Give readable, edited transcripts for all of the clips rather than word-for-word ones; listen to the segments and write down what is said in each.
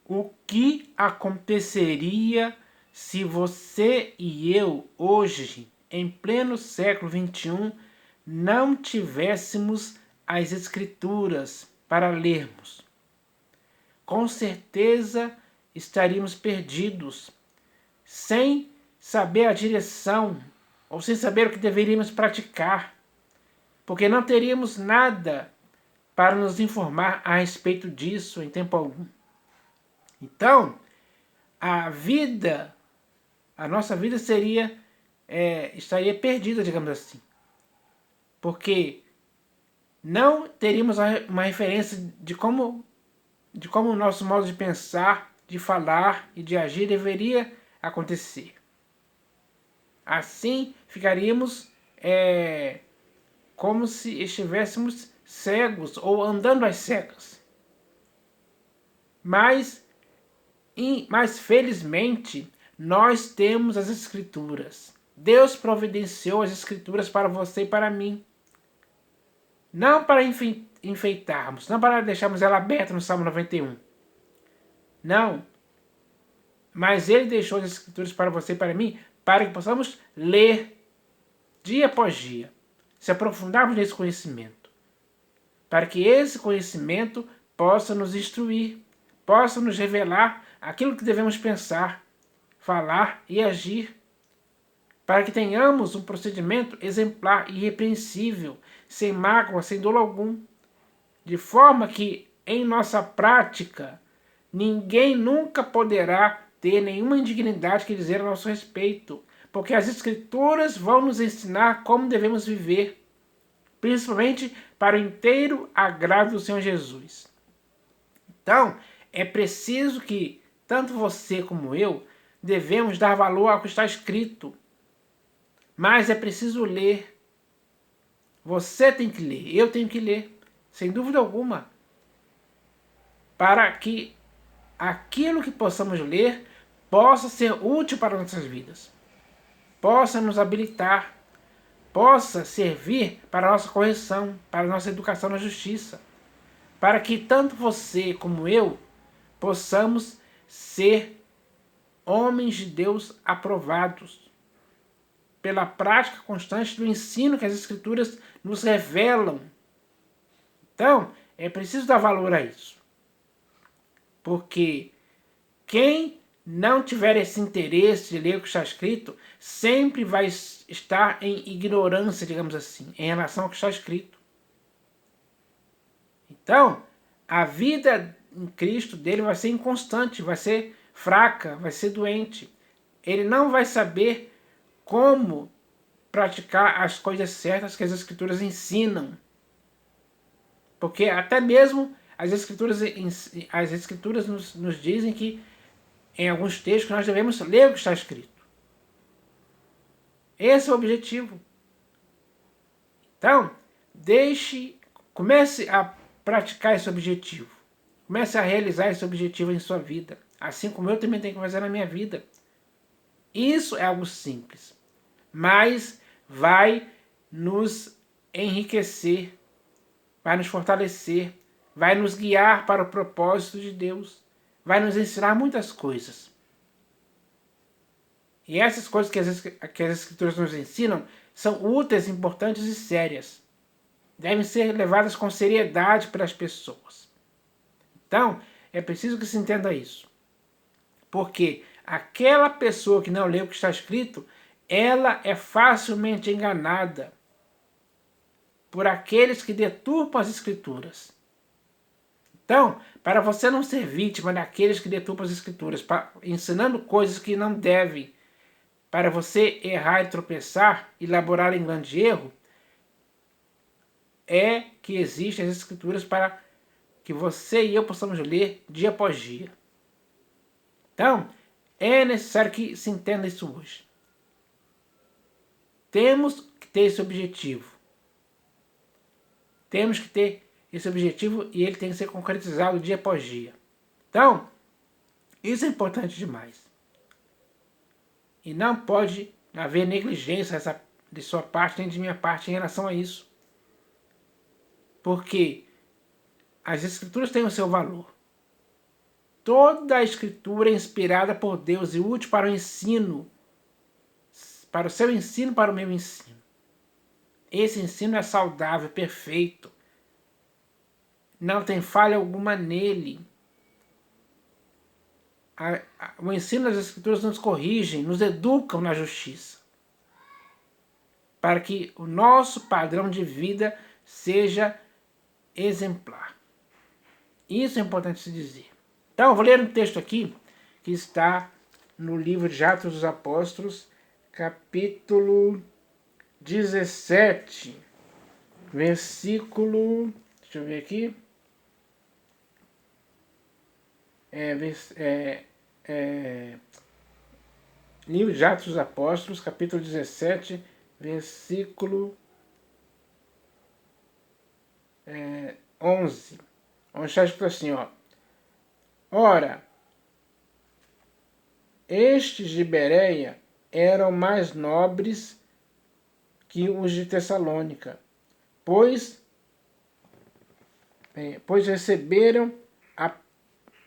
O que aconteceria se você e eu, hoje, em pleno século XXI, não tivéssemos as Escrituras para lermos? Com certeza estaríamos perdidos, sem saber a direção, ou sem saber o que deveríamos praticar, porque não teríamos nada para nos informar a respeito disso em tempo algum. Então, a nossa vida estaria perdida, digamos assim, porque não teríamos uma referência de como o nosso modo de pensar, de falar e de agir deveria acontecer. Assim, ficaríamos como se estivéssemos cegos ou andando às cegas. Mas felizmente, nós temos as Escrituras. Deus providenciou as Escrituras para você e para mim. Não para enfeitarmos, não para deixarmos ela aberta no Salmo 91. Não. Mas Ele deixou as Escrituras para você e para mim, para que possamos ler dia após dia, se aprofundarmos nesse conhecimento, para que esse conhecimento possa nos instruir, possa nos revelar aquilo que devemos pensar, falar e agir, para que tenhamos um procedimento exemplar e irrepreensível, sem mágoa, sem dolo algum, de forma que, em nossa prática, ninguém nunca poderá ter nenhuma indignidade que dizer a nosso respeito, porque as Escrituras vão nos ensinar como devemos viver, principalmente para o inteiro agrado do Senhor Jesus. Então, é preciso que, tanto você como eu, devemos dar valor ao que está escrito. Mas é preciso ler. Você tem que ler, eu tenho que ler, sem dúvida alguma, para que aquilo que possamos ler possa ser útil para nossas vidas, possa nos habilitar, possa servir para a nossa correção, para a nossa educação na justiça, para que tanto você como eu possamos ser homens de Deus aprovados, pela prática constante do ensino que as Escrituras nos revelam. Então, é preciso dar valor a isso. Porque quem não tiver esse interesse de ler o que está escrito, sempre vai estar em ignorância, digamos assim, em relação ao que está escrito. Então, a vida em Cristo dele vai ser inconstante, vai ser fraca, vai ser doente. Ele não vai saber como praticar as coisas certas que as Escrituras ensinam. Porque até mesmo as Escrituras nos dizem que, em alguns textos, nós devemos ler o que está escrito. Esse é o objetivo. Então, comece a praticar esse objetivo. Comece a realizar esse objetivo em sua vida. Assim como eu também tenho que fazer na minha vida. Isso é algo simples, mas vai nos enriquecer, vai nos fortalecer, vai nos guiar para o propósito de Deus, vai nos ensinar muitas coisas. E essas coisas que as Escrituras nos ensinam são úteis, importantes e sérias. Devem ser levadas com seriedade pelas pessoas. Então, é preciso que se entenda isso. Porque aquela pessoa que não lê o que está escrito, ela é facilmente enganada por aqueles que deturpam as Escrituras. Então, para você não ser vítima daqueles que deturpam as Escrituras, ensinando coisas que não devem, para você errar e tropeçar e elaborar em grande erro, é que existem as Escrituras para que você e eu possamos ler dia após dia. Então, é necessário que se entenda isso hoje. Temos que ter esse objetivo. Temos que ter esse objetivo e ele tem que ser concretizado dia após dia. Então, isso é importante demais. E não pode haver negligência de sua parte nem de minha parte em relação a isso. Porque as Escrituras têm o seu valor. toda a Escritura é inspirada por Deus e útil para o ensino, para o seu ensino, para o meu ensino. Esse ensino é saudável, perfeito. Não tem falha alguma nele. O ensino das Escrituras nos corrigem, nos educam na justiça, para que o nosso padrão de vida seja exemplar. Isso é importante se dizer. Então, eu vou ler um texto aqui que está no livro de Atos dos Apóstolos, capítulo 17, versículo... Deixa eu ver aqui. Livro de Atos dos Apóstolos, capítulo 17, versículo 11. Onde está escrito assim, ó. Ora, estes de Bereia eram mais nobres que os de Tessalônica, pois receberam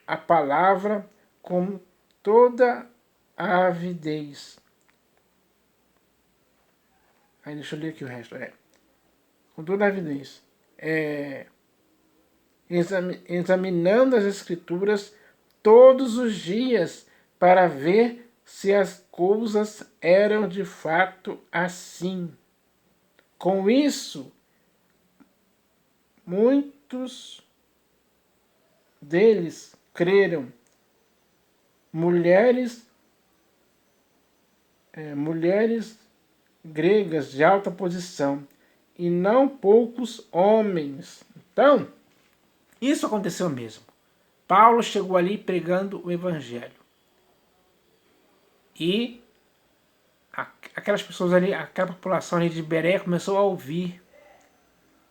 a palavra com toda a avidez. Aí deixa eu ler aqui o resto. Com toda a avidez. Examinando as Escrituras todos os dias para ver se as coisas eram de fato assim. Com isso, muitos deles creram. Mulheres gregas de alta posição e não poucos homens. Então, isso aconteceu mesmo. Paulo chegou ali pregando o evangelho. E aquelas pessoas ali, aquela população ali de Bereia começou a ouvir.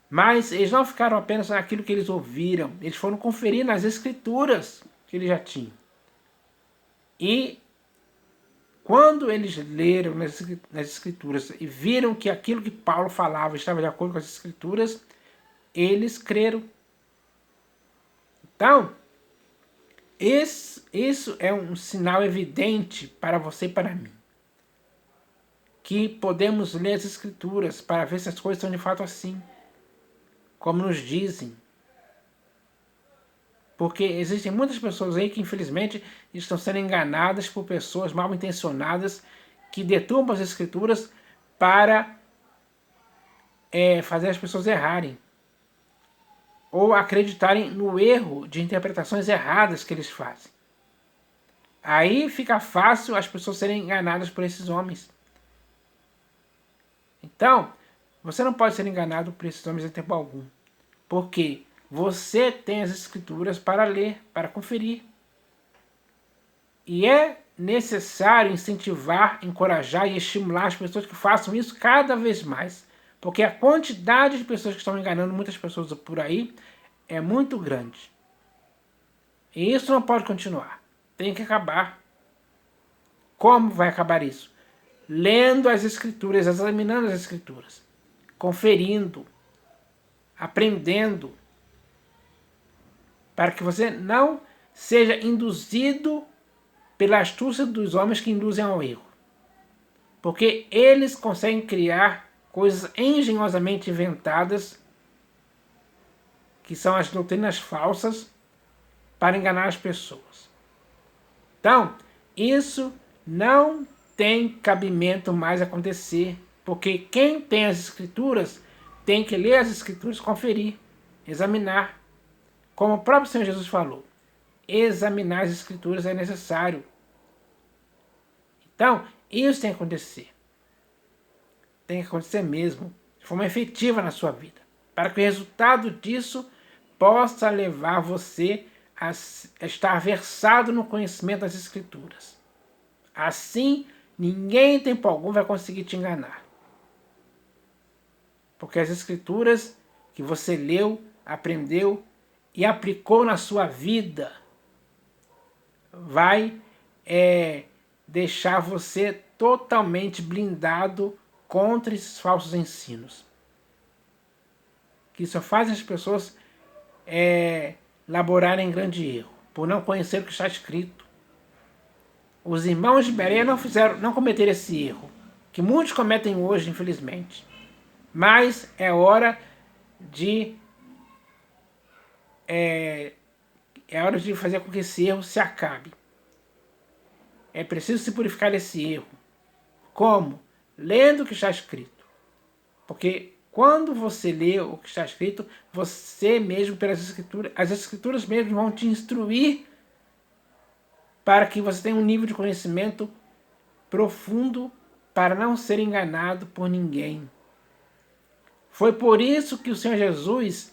Mas eles não ficaram apenas naquilo que eles ouviram. Eles foram conferir nas escrituras que eles já tinham. E quando eles leram nas escrituras e viram que aquilo que Paulo falava estava de acordo com as escrituras, eles creram. Então, isso é um sinal evidente para você e para mim. Que podemos ler as escrituras para ver se as coisas são de fato assim, como nos dizem. Porque existem muitas pessoas aí que infelizmente estão sendo enganadas por pessoas mal intencionadas que deturpam as escrituras para fazer as pessoas errarem. Ou acreditarem no erro de interpretações erradas que eles fazem. Aí fica fácil as pessoas serem enganadas por esses homens. Então, você não pode ser enganado por esses homens em tempo algum. Porque você tem as escrituras para ler, para conferir. E é necessário incentivar, encorajar e estimular as pessoas que façam isso cada vez mais. Porque a quantidade de pessoas que estão enganando muitas pessoas por aí é muito grande. E isso não pode continuar. Tem que acabar. Como vai acabar isso? Lendo as escrituras, examinando as escrituras, conferindo, aprendendo, para que você não seja induzido pela astúcia dos homens que induzem ao erro. Porque eles conseguem criar coisas engenhosamente inventadas, que são as doutrinas falsas, para enganar as pessoas. Então, isso não tem cabimento mais acontecer, porque quem tem as escrituras tem que ler as escrituras, conferir, examinar. Como o próprio Senhor Jesus falou, examinar as escrituras é necessário. Então, isso tem que acontecer. Tem que acontecer mesmo, de forma efetiva na sua vida, para que o resultado disso possa levar você a estar versado no conhecimento das escrituras. Assim, ninguém em tempo algum vai conseguir te enganar. Porque as escrituras que você leu, aprendeu e aplicou na sua vida vai deixar você totalmente blindado contra esses falsos ensinos. Que só fazem as pessoas laborarem em grande erro. por não conhecer o que está escrito. Os irmãos de Bereia não cometeram esse erro, que muitos cometem hoje, infelizmente. Mas é hora de fazer com que esse erro se acabe. É preciso se purificar desse erro. Como? Lendo o que está escrito. Porque quando você lê o que está escrito, você mesmo, pelas escrituras, as escrituras mesmo vão te instruir para que você tenha um nível de conhecimento profundo para não ser enganado por ninguém. Foi por isso que o Senhor Jesus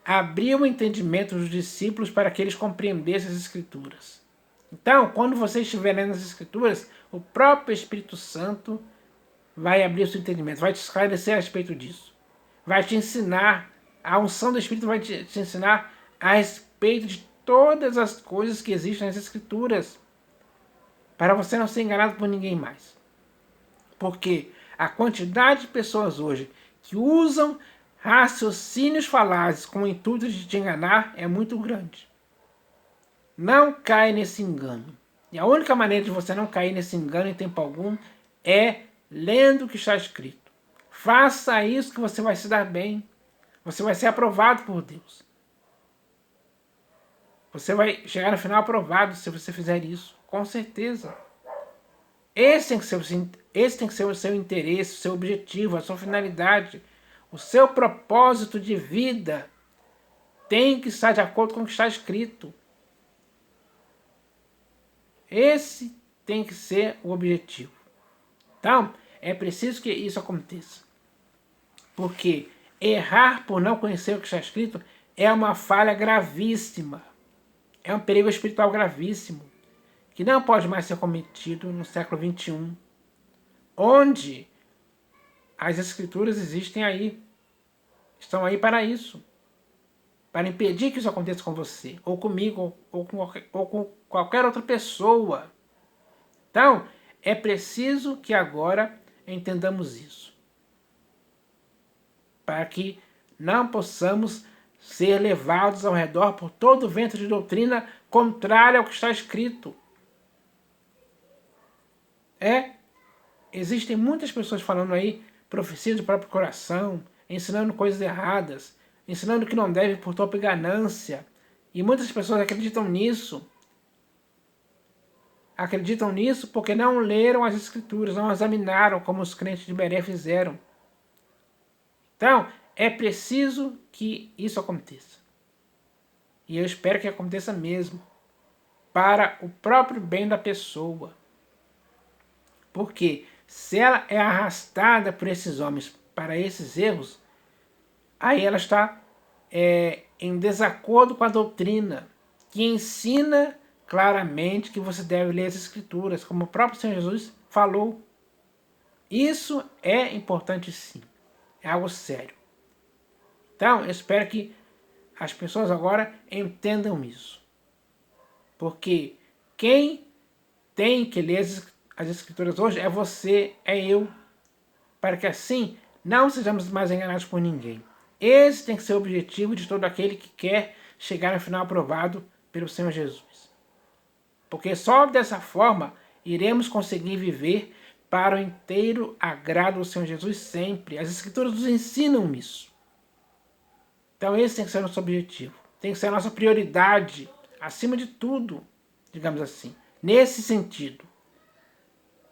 abriu o entendimento dos discípulos para que eles compreendessem as Escrituras. Então, quando você estiver lendo as Escrituras, o próprio Espírito Santo vai abrir o seu entendimento, vai te esclarecer a respeito disso. Vai te ensinar, a unção do Espírito vai te ensinar a respeito de todas as coisas que existem nas Escrituras, para você não ser enganado por ninguém mais. Porque a quantidade de pessoas hoje que usam raciocínios falazes com o intuito de te enganar é muito grande. Não caia nesse engano. E a única maneira de você não cair nesse engano em tempo algum é lendo o que está escrito. Faça isso que você vai se dar bem. Você vai ser aprovado por Deus. Você vai chegar no final aprovado se você fizer isso. Com certeza. Esse tem que ser o seu interesse, o seu objetivo, a sua finalidade. O seu propósito de vida tem que estar de acordo com o que está escrito. Esse tem que ser o objetivo. Então, é preciso que isso aconteça. Porque errar por não conhecer o que está escrito é uma falha gravíssima. É um perigo espiritual gravíssimo, que não pode mais ser cometido no século XXI, onde as Escrituras existem aí, estão aí para isso, para impedir que isso aconteça com você, ou comigo, ou com qualquer outra pessoa. Então, é preciso que agora entendamos isso, para que não possamos ser levados ao redor por todo o vento de doutrina contrária ao que está escrito. Existem muitas pessoas falando aí profecia do próprio coração, ensinando coisas erradas, ensinando que não deve por própria ganância. E muitas pessoas acreditam nisso. Acreditam nisso porque não leram as Escrituras, não examinaram como os crentes de Bereia fizeram. Então, é preciso que isso aconteça. E eu espero que aconteça mesmo, para o próprio bem da pessoa. Porque se ela é arrastada por esses homens para esses erros, aí ela está em desacordo com a doutrina, que ensina claramente que você deve ler as Escrituras, como o próprio Senhor Jesus falou. Isso é importante sim, é algo sério. Então, eu espero que as pessoas agora entendam isso. Porque quem tem que ler as Escrituras hoje é você, é eu, para que assim não sejamos mais enganados por ninguém. Esse tem que ser o objetivo de todo aquele que quer chegar no final aprovado pelo Senhor Jesus. Porque só dessa forma iremos conseguir viver para o inteiro agrado do Senhor Jesus sempre. As Escrituras nos ensinam isso. Então esse tem que ser o nosso objetivo. Tem que ser a nossa prioridade, acima de tudo, digamos assim. Nesse sentido.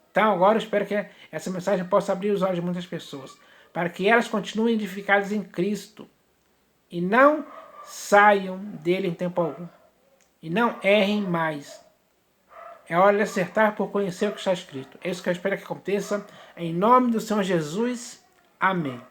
Então agora eu espero que essa mensagem possa abrir os olhos de muitas pessoas, para que elas continuem edificadas em Cristo e não saiam dele em tempo algum. E não errem mais. É hora de acertar por conhecer o que está escrito. É isso que eu espero que aconteça. Em nome do Senhor Jesus. Amém.